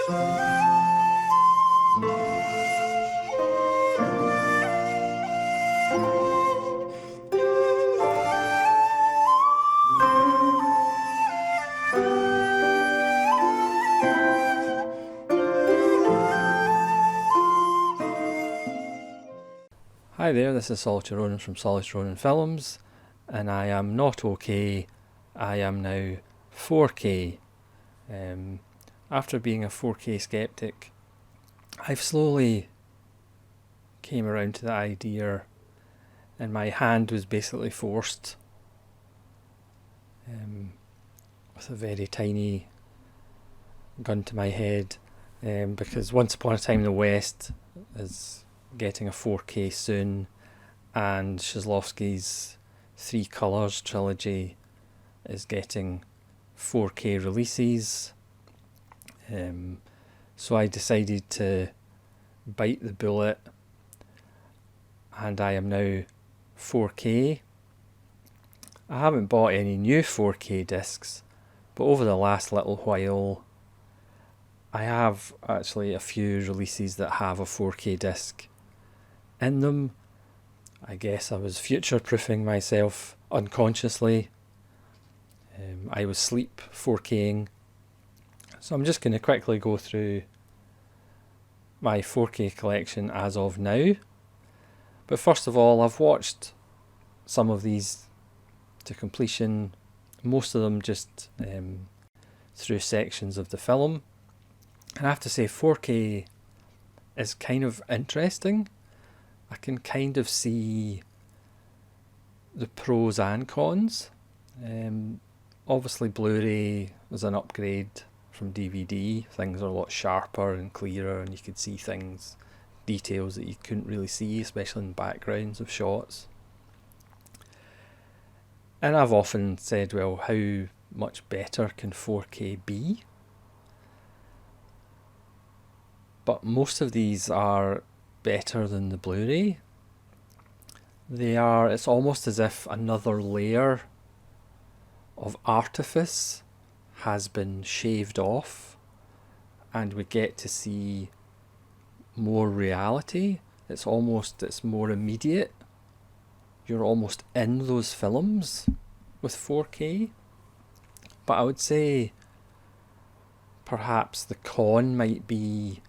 Hi there, this is Solitary Ronin from Solitary Ronin Films, and I am not okay, I am now 4K. After being a 4K skeptic, I've slowly came around to the idea, and my hand was basically forced with a very tiny gun to my head, because Once Upon a Time in the West is getting a 4K soon, and Shizlovsky's Three Colours trilogy is getting 4K releases. So I decided to bite the bullet, and I am now 4K. I haven't bought any new 4K discs, but over the last little while I have actually a few releases that have a 4K disc in them. I guess I was future-proofing myself unconsciously. I was sleep 4King. So I'm just going to quickly go through my 4K collection as of now. But first of all, I've watched some of these to completion, most of them just through sections of the film. And I have to say 4K is kind of interesting. I can kind of see the pros and cons. Obviously Blu-ray was an upgrade from DVD. Things are a lot sharper and clearer, and you could see things, details that you couldn't really see, especially in backgrounds of shots. And I've often said, well, how much better can 4K be? But most of these are better than the Blu-ray. It's almost as if another layer of artifice has been shaved off, and we get to see more reality. It's more immediate. You're almost in those films with 4K. But I would say perhaps the con might be,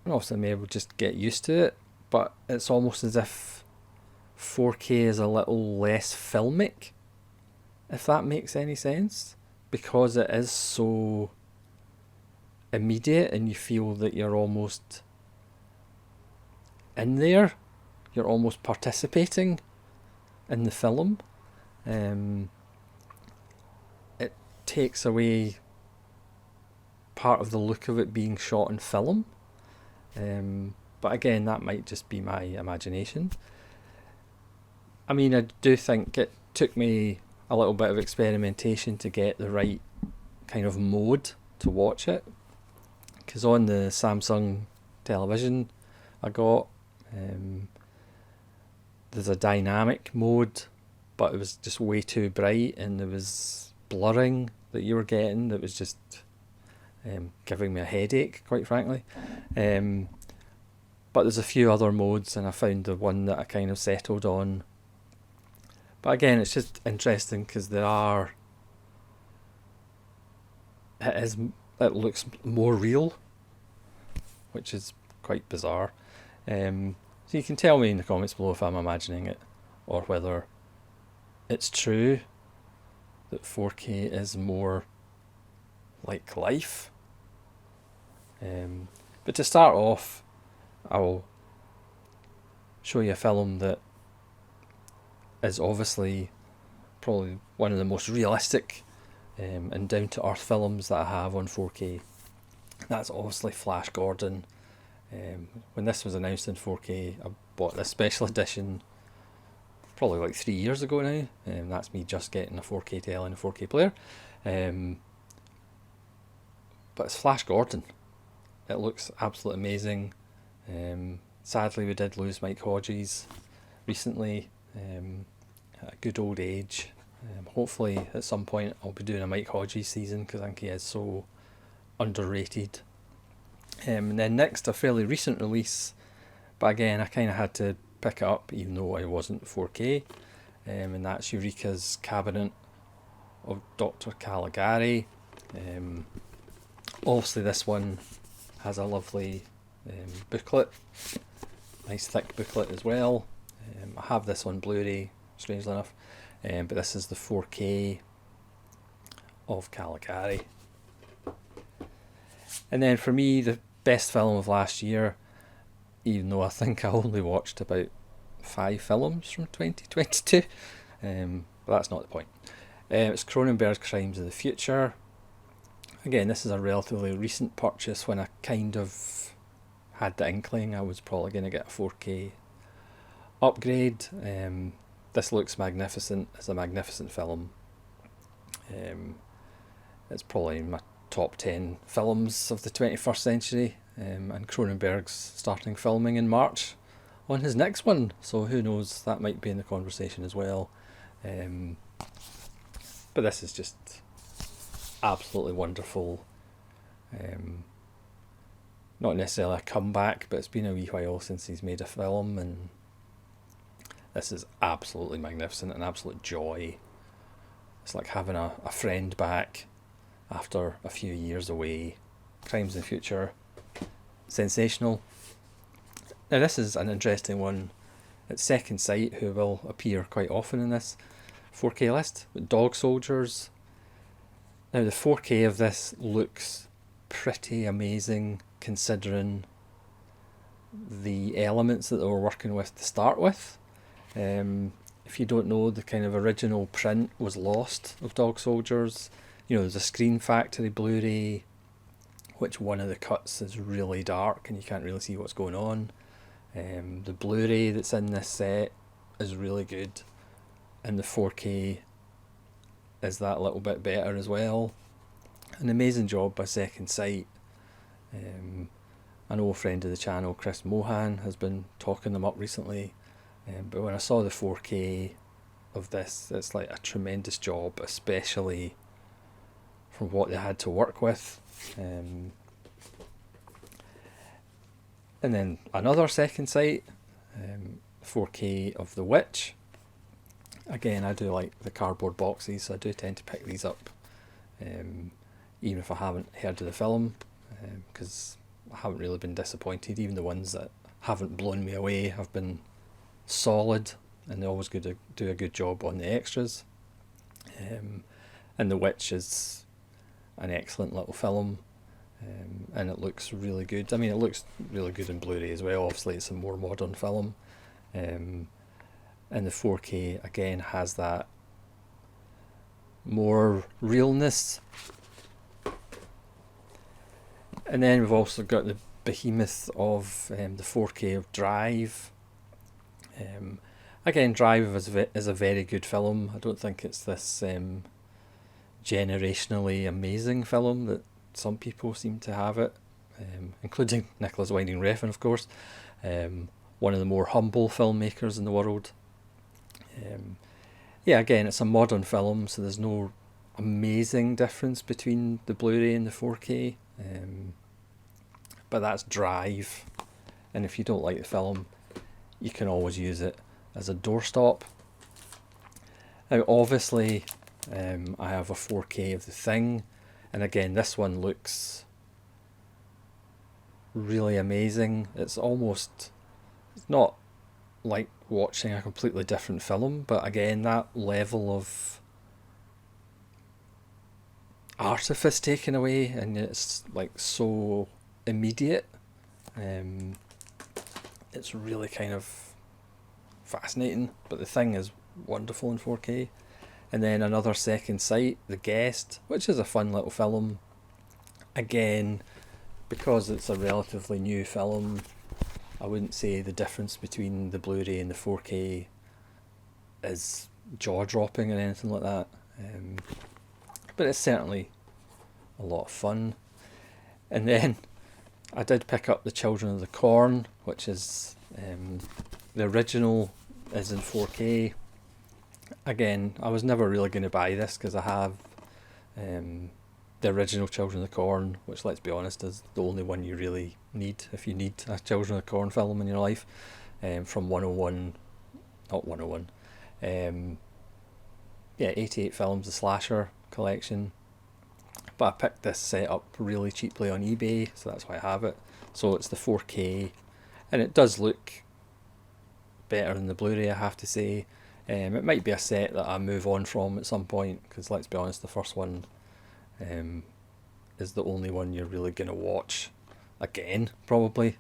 obviously maybe we'll just get used to it, but it's almost as if 4K is a little less filmic, if that makes any sense, because it is so immediate and you feel that you're almost in there, you're almost participating in the film. It takes away part of the look of it being shot in film. But again, that might just be my imagination. I mean, I do think it took me a little bit of experimentation to get the right kind of mode to watch it, because on the Samsung television I got, there's a dynamic mode, but it was just way too bright, and there was blurring that you were getting that was just giving me a headache, quite frankly. But there's a few other modes, and I found the one that I kind of settled on. But again, it's just interesting because it looks more real, which is quite bizarre. So you can tell me in the comments below if I'm imagining it, or whether it's true that 4K is more like life. But to start off, I'll show you a film that is obviously probably one of the most realistic and down-to-earth films that I have on 4K. That's obviously Flash Gordon. When this was announced in 4K, I bought this special edition probably like 3 years ago now. That's me just getting a 4K telly and a 4K player. But it's Flash Gordon. It looks absolutely amazing. Sadly, we did lose Mike Hodges recently, at a good old age. Hopefully at some point I'll be doing a Mike Hodges season because I think he is so underrated. And then next, a fairly recent release, but again I kind of had to pick it up even though I wasn't 4K, and that's Eureka's Cabinet of Dr. Caligari. Obviously this one has a lovely booklet, nice thick booklet as well. I have this on Blu-ray, strangely enough, but this is the 4K of Caligari. And then for me, the best film of last year, even though I think I only watched about 5 films from 2022, but that's not the point. It's Cronenberg's Crimes of the Future. Again, this is a relatively recent purchase when I kind of had the inkling I was probably going to get a 4K upgrade. This looks magnificent. It's a magnificent film. It's probably my top 10 films of the 21st century, and Cronenberg's starting filming in March on his next one, so who knows, that might be in the conversation as well. But this is just absolutely wonderful. Not necessarily a comeback, but it's been a wee while since he's made a film, and this is absolutely magnificent, an absolute joy. It's like having a friend back after a few years away. Crimes in the Future, sensational. Now this is an interesting one. It's Second Sight, who will appear quite often in this 4K list, with Dog Soldiers. Now the 4K of this looks pretty amazing considering the elements that they were working with to start with. If you don't know, the kind of original print was lost of Dog Soldiers. You know, there's a Screen Factory Blu-ray, which one of the cuts is really dark and you can't really see what's going on. The Blu-ray that's in this set is really good, and the 4K is that little bit better as well. An amazing job by Second Sight. An old friend of the channel, Chris Mohan, has been talking them up recently, but when I saw the 4K of this, it's like a tremendous job, especially from what they had to work with. And then another Second Sight, 4K of The Witch. Again, I do like the cardboard boxes, so I do tend to pick these up, even if I haven't heard of the film, because I haven't really been disappointed. Even the ones that haven't blown me away have been solid, and they always do a good job on the extras. And The Witch is an excellent little film, and it looks really good. I mean, it looks really good in Blu-ray as well. Obviously, it's a more modern film, and the 4K again has that more realness. And then we've also got the behemoth of the 4K of Drive. Again, Drive is a very good film. I don't think it's this generationally amazing film that some people seem to have it, including Nicholas Winding Refn, of course, one of the more humble filmmakers in the world. Yeah, again, it's a modern film, so there's no amazing difference between the Blu-ray and the 4K, but that's Drive, and if you don't like the film, you can always use it as a doorstop. Now obviously I have a 4K of The Thing, and again this one looks really amazing. It's not like watching a completely different film, but again that level of artifice taken away, and it's like so immediate. It's really kind of fascinating, but The Thing is wonderful in 4K. And then another Second Sight, The Guest, which is a fun little film. Again, because it's a relatively new film, I wouldn't say the difference between the Blu-ray and the 4K is jaw-dropping or anything like that. But it's certainly a lot of fun. And then I did pick up The Children of the Corn, which is the original is in 4K. Again, I was never really going to buy this because I have the original Children of the Corn, which, let's be honest, is the only one you really need if you need a Children of the Corn film in your life. From 101, not 101, 88 Films, the slasher collection. But I picked this set up really cheaply on eBay, so that's why I have it. So it's the 4K, and it does look better than the Blu-ray, I have to say. It might be a set that I move on from at some point, because let's be honest, the first one is the only one you're really going to watch again, probably.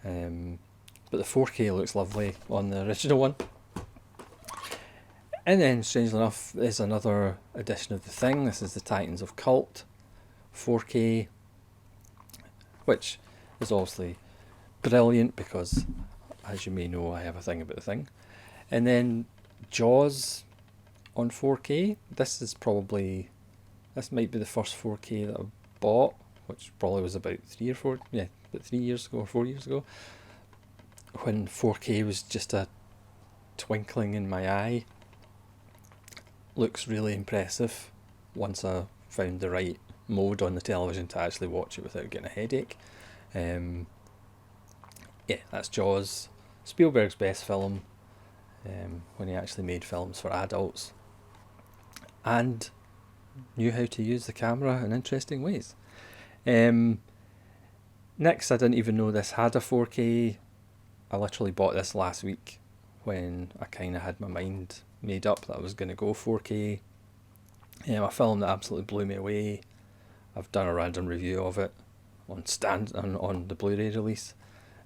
But the 4K looks lovely on the original one. And then, strangely enough, there's another edition of The Thing. This is the Titans of Cult 4K, which is obviously brilliant because, as you may know, I have a thing about The Thing. And then Jaws on 4K. This might be the first 4K that I bought, which probably was about 3 years ago or 4 years ago, when 4K was just a twinkling in my eye. Looks really impressive once I found the right mode on the television to actually watch it without getting a headache. That's Jaws, Spielberg's best film, when he actually made films for adults and knew how to use the camera in interesting ways. Next, I didn't even know this had a 4K. I literally bought this last week when I kind of had my mind made up that I was going to go 4K. A film that absolutely blew me away. I've done a random review of it on the Blu-ray release,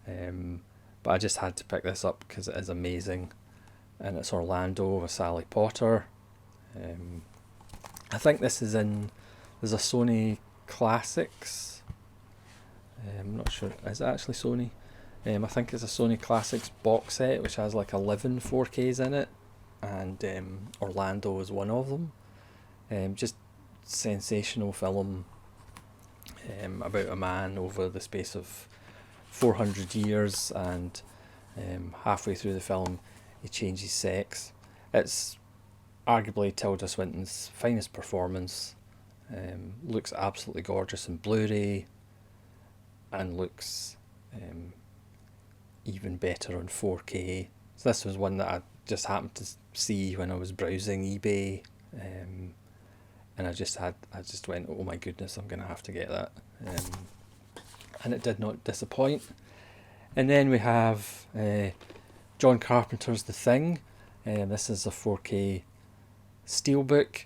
but I just had to pick this up because it is amazing, and it's Orlando with Sally Potter. I think this is there's a Sony Classics. I'm not sure, is it actually Sony? I think it's a Sony Classics box set which has like 11 4Ks in it, and Orlando is one of them. Just sensational film about a man over the space of 400 years, and halfway through the film he changes sex. It's arguably Tilda Swinton's finest performance. Looks absolutely gorgeous in Blu-ray, and looks even better on 4K. So this was one that I just happened to see when I was browsing eBay, and I just went, oh my goodness, I'm gonna have to get that, and it did not disappoint. And then we have John Carpenter's The Thing. This is a 4K steelbook,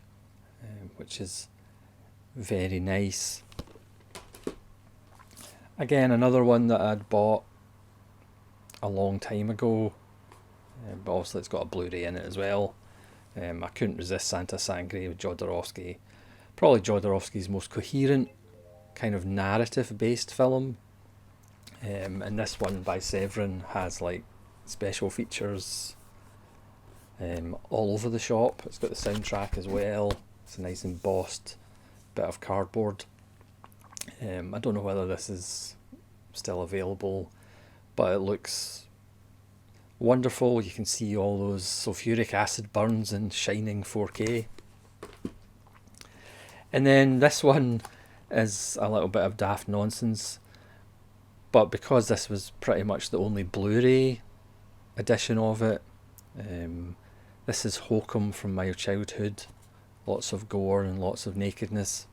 which is very nice. Again, another one that I'd bought a long time ago, but obviously it's got a Blu-ray in it as well. I couldn't resist Santa Sangre with Jodorowsky. Probably Jodorowsky's most coherent kind of narrative-based film. And this one by Severin has like special features all over the shop. It's got the soundtrack as well. It's a nice embossed bit of cardboard. I don't know whether this is still available, but it looks wonderful. You can see all those sulfuric acid burns in shining 4K. And then this one is a little bit of daft nonsense, but because this was pretty much the only Blu-ray edition of it, this is Hokum from My Childhood. Lots of gore and lots of nakedness.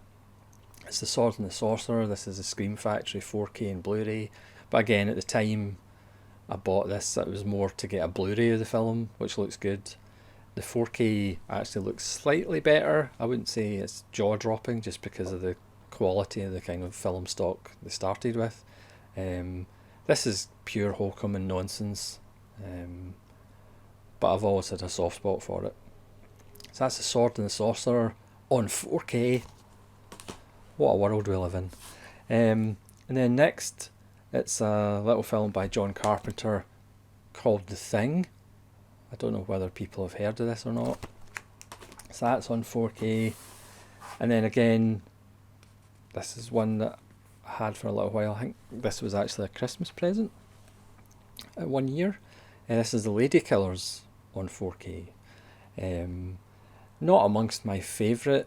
It's The Sword and the Sorcerer. This is a Scream Factory 4K and Blu-ray. But again, at the time I bought this, it was more to get a Blu-ray of the film, which looks good. The 4K actually looks slightly better. I wouldn't say it's jaw-dropping just because of the quality of the kind of film stock they started with. This is pure hokum and nonsense, but I've always had a soft spot for it. So that's The Sword and the Sorcerer on 4K. What a world we live in. And then next, it's a little film by John Carpenter called The Thing. I don't know whether people have heard of this or not. So that's on 4K. And then again, this is one that I had for a little while. I think this was actually a Christmas present at 1 year. This is The Lady Killers on 4K. Not amongst my favourite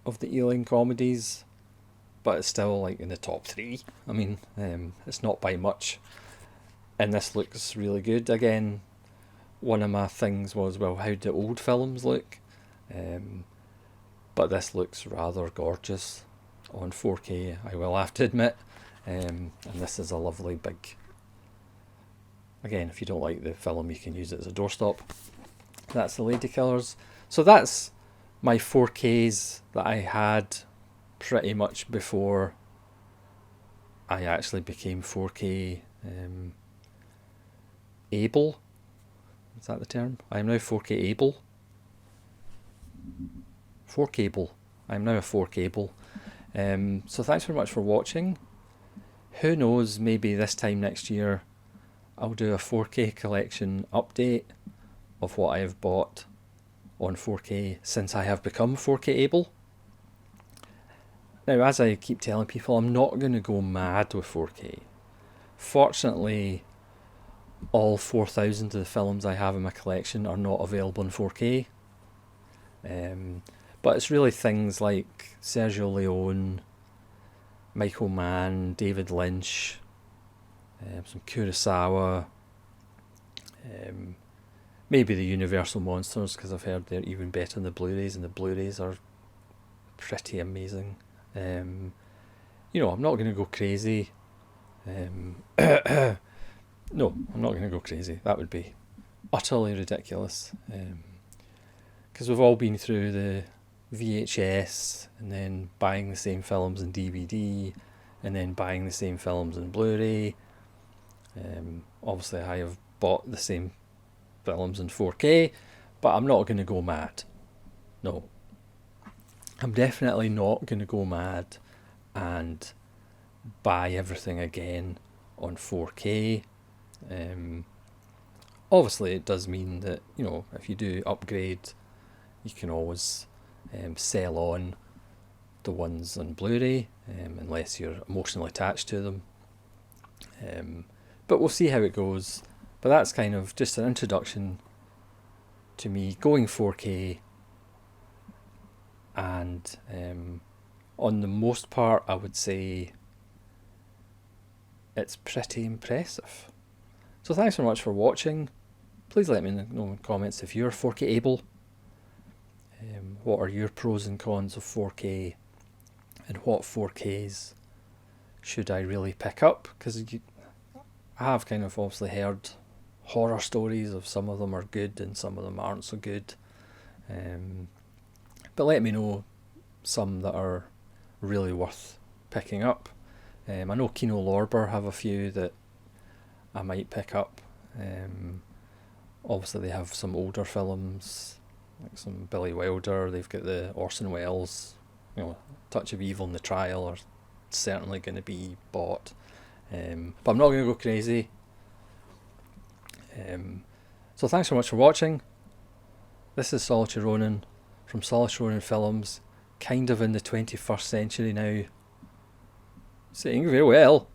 of the Ealing comedies, but it's still like in the top 3. I mean, it's not by much. And this looks really good. Again, one of my things was, well, how do old films look? But this looks rather gorgeous on 4K, I will have to admit. And this is a lovely big... Again, if you don't like the film, you can use it as a doorstop. That's the Ladykillers. So that's my 4Ks that I had pretty much before I actually became 4K able. Is that the term? I am now 4K able. 4Kable. I am now a 4Kable. So thanks very much for watching. Who knows, maybe this time next year I'll do a 4K collection update of what I have bought on 4K since I have become 4K able. Now, as I keep telling people, I'm not going to go mad with 4K. Fortunately, all 4,000 of the films I have in my collection are not available in 4K. But it's really things like Sergio Leone, Michael Mann, David Lynch, some Kurosawa, maybe the Universal Monsters, because I've heard they're even better than the Blu-rays, and the Blu-rays are pretty amazing. I'm not going to go crazy. No, I'm not going to go crazy. That would be utterly ridiculous. Because we've all been through the VHS and then buying the same films in DVD and then buying the same films in Blu-ray. Obviously I have bought the same films in 4K, but I'm not going to go mad. No. I'm definitely not going to go mad and buy everything again on 4K. Obviously it does mean that, if you do upgrade, you can always sell on the ones on Blu-ray, unless you're emotionally attached to them. But we'll see how it goes. But that's kind of just an introduction to me going 4K, and on the most part I would say it's pretty impressive. So thanks very much for watching. Please let me know in the comments if you're 4K able. What are your pros and cons of 4K, and what 4Ks should I really pick up? Because I have kind of obviously heard horror stories of some of them are good and some of them aren't so good. But let me know some that are really worth picking up. I know Kino Lorber have a few that I might pick up. Obviously they have some older films, like some Billy Wilder. They've got the Orson Welles, Touch of Evil and The Trial are certainly going to be bought. But I'm not going to go crazy. So thanks so much for watching. This is Solitary Ronin from Solitary Ronin Films, kind of in the 21st century now. Saying farewell.